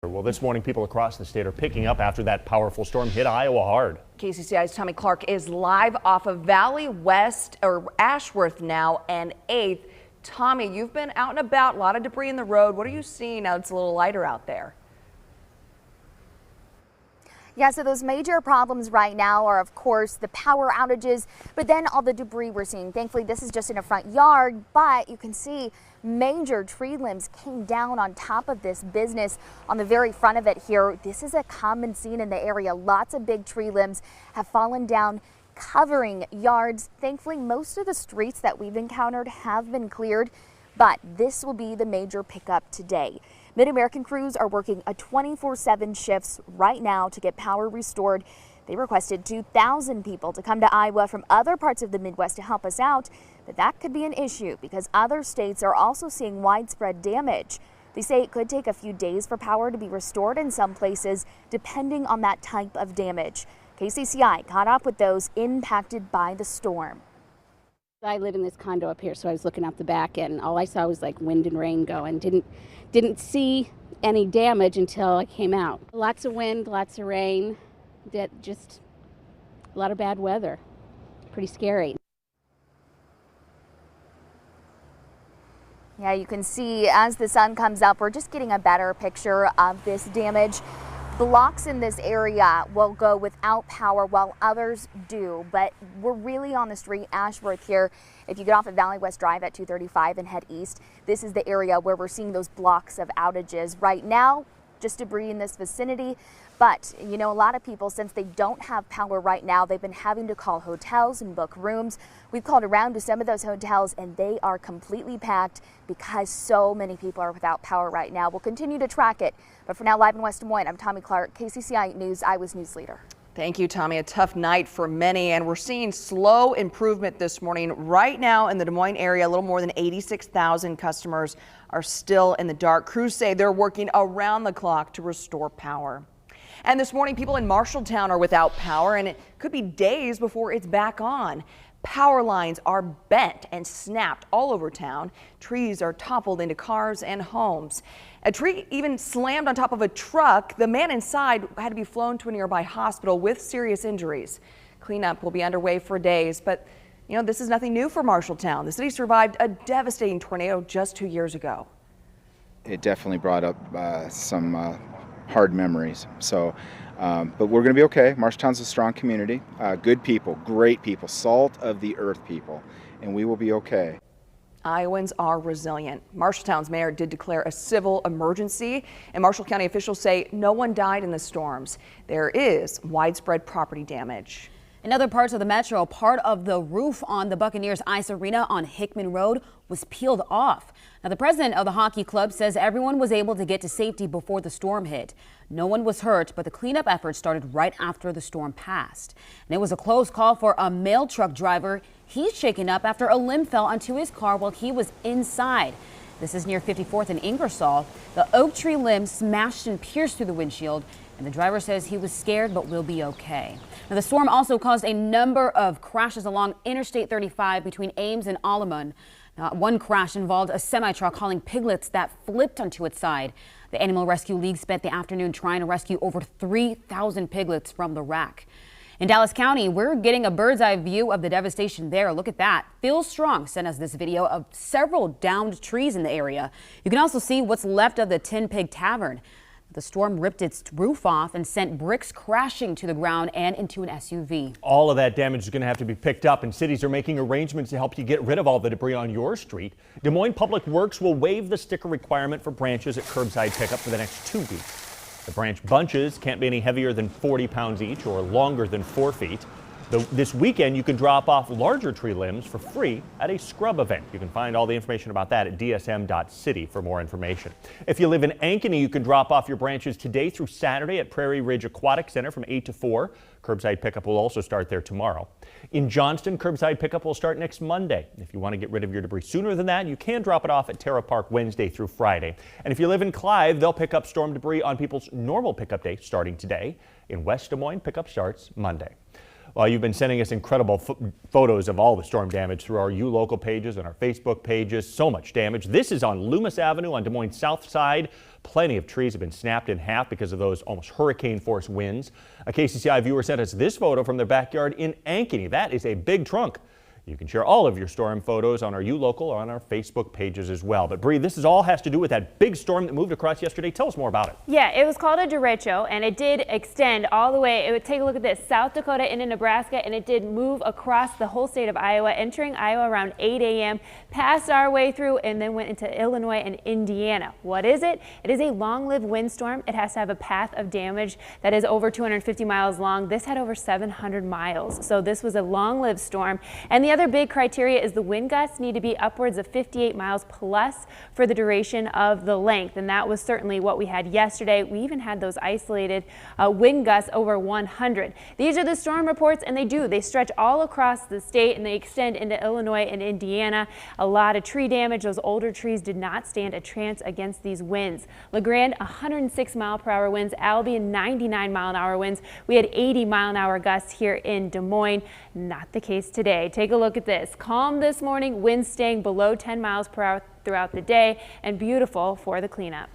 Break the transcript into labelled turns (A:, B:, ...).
A: Well, this morning, people across the state are picking up after that powerful storm hit Iowa hard.
B: KCCI's Tommy Clark is live off of Valley West or Ashworth now and 8th. Tommy, you've been out and about, a lot of debris in the road. What are you seeing now it's a little lighter out there?
C: Yeah, so those major problems right now are, of course, the power outages, but then all the debris we're seeing. Thankfully, this is just in a front yard, but you can see major tree limbs came down on top of this business on the very front of it here. This is a common scene in the area. Lots of big tree limbs have fallen down, covering yards. Thankfully, most of the streets that we've encountered have been cleared, but this will be the major pickup today. Mid-American crews are working a 24/7 shifts right now to get power restored. They requested 2,000 people to come to Iowa from other parts of the Midwest to help us out, but that could be an issue because other states are also seeing widespread damage. They say it could take a few days for power to be restored in some places, depending on that type of damage. KCCI caught up with those impacted by the storm.
D: I live in this condo up here, so I was looking out the back and all I saw was like wind and rain going. Didn't see any damage until I came out. Lots of wind, lots of rain, just a lot of bad weather. Pretty scary.
C: Yeah, you can see as the sun comes up, we're just getting a better picture of this damage. Blocks in this area will go without power while others do, but we're really on the street Ashworth here. If you get off of Valley West Drive at 235 and head east, this is the area where we're seeing those blocks of outages. Right now, just debris in this vicinity. But, you know, a lot of people, since they don't have power right now, they've been having to call hotels and book rooms. We've called around to some of those hotels and they are completely packed because so many people are without power right now. We'll continue to track it. But for now, live in West Des Moines, I'm Tommy Clark, KCCI News, Iowa's news leader.
B: Thank you, Tommy. A tough night for many, and we're seeing slow improvement this morning. Right now in the Des Moines area, a little more than 86,000 customers are still in the dark. Crews say they're working around the clock to restore power. And this morning, people in Marshalltown are without power, and it could be days before it's back on. Power lines are bent and snapped all over town. Trees are toppled into cars and homes. A tree even slammed on top of a truck. The man inside had to be flown to a nearby hospital with serious injuries. Cleanup will be underway for days, but you know, this is nothing new for Marshalltown. The city survived a devastating tornado just 2 years ago.
E: It definitely brought up some hard memories. So, but we're going to be okay. Marshalltown's a strong community, good people, great people, salt of the earth people, and we will be okay.
B: Iowans are resilient. Marshalltown's mayor did declare a civil emergency, and Marshall County officials say no one died in the storms. There is widespread property damage.
F: In other parts of the metro, part of the roof on the Buccaneers Ice Arena on Hickman Road was peeled off. Now, the president of the hockey club says everyone was able to get to safety before the storm hit. No one was hurt, but the cleanup effort started right after the storm passed. And it was a close call for a mail truck driver. He's shaken up after a limb fell onto his car while he was inside. This is near 54th and Ingersoll. The oak tree limb smashed and pierced through the windshield, and the driver says he was scared but will be okay. Now, the storm also caused a number of crashes along Interstate 35 between Ames and Alleman. One crash involved a semi-truck hauling piglets that flipped onto its side. The Animal Rescue League spent the afternoon trying to rescue over 3,000 piglets from the wreck. In Dallas County, we're getting a bird's eye view of the devastation there. Look at that. Phil Strong sent us this video of several downed trees in the area. You can also see what's left of the Tin Pig Tavern. The storm ripped its roof off and sent bricks crashing to the ground and into an SUV.
A: All of that damage is going to have to be picked up, and cities are making arrangements to help you get rid of all the debris on your street. Des Moines Public Works will waive the sticker requirement for branches at curbside pickup for the next 2 weeks. The branch bunches can't be any heavier than 40 pounds each or longer than 4 feet. This weekend, you can drop off larger tree limbs for free at a scrub event. You can find all the information about that at dsm.city for more information. If you live in Ankeny, you can drop off your branches today through Saturday at Prairie Ridge Aquatic Center from 8 to 4. Curbside pickup will also start there tomorrow. In Johnston, curbside pickup will start next Monday. If you want to get rid of your debris sooner than that, you can drop it off at Terra Park Wednesday through Friday. And if you live in Clive, they'll pick up storm debris on people's normal pickup day starting today. In West Des Moines, pickup starts Monday. Well, you've been sending us incredible photos of all the storm damage through our local pages and our Facebook pages. So much damage. This is on Loomis Avenue on Des Moines South Side. Plenty of trees have been snapped in half because of those almost hurricane-force winds. A KCCI viewer sent us this photo from their backyard in Ankeny. That is a big trunk. You can share all of your storm photos on our local or on our Facebook pages as well. But Bree, this all has to do with that big storm that moved across yesterday. Tell us more about it.
G: Yeah, it was called a derecho, and it did extend all the way. It would take a look at this, South Dakota into Nebraska, and it did move across the whole state of Iowa, entering Iowa around 8 a.m., passed our way through, and then went into Illinois and Indiana. What is it? It is a long-lived windstorm. It has to have a path of damage that is over 250 miles long. This had over 700 miles, so this was a long-lived storm. And the other big criteria is the wind gusts need to be upwards of 58 miles plus for the duration of the length, and that was certainly what we had yesterday. We even had those isolated wind gusts over 100. These are the storm reports, and they stretch all across the state, and they extend into Illinois and Indiana. A lot of tree damage. Those older trees did not stand a chance against these winds. LeGrand, 106 mile-per-hour winds. Albion, 99 mile-an-hour winds. We had 80 mile-an-hour gusts here in Des Moines. Not the case today. Take a look at this. Calm this morning, winds staying below 10 miles per hour throughout the day, and beautiful for the cleanup.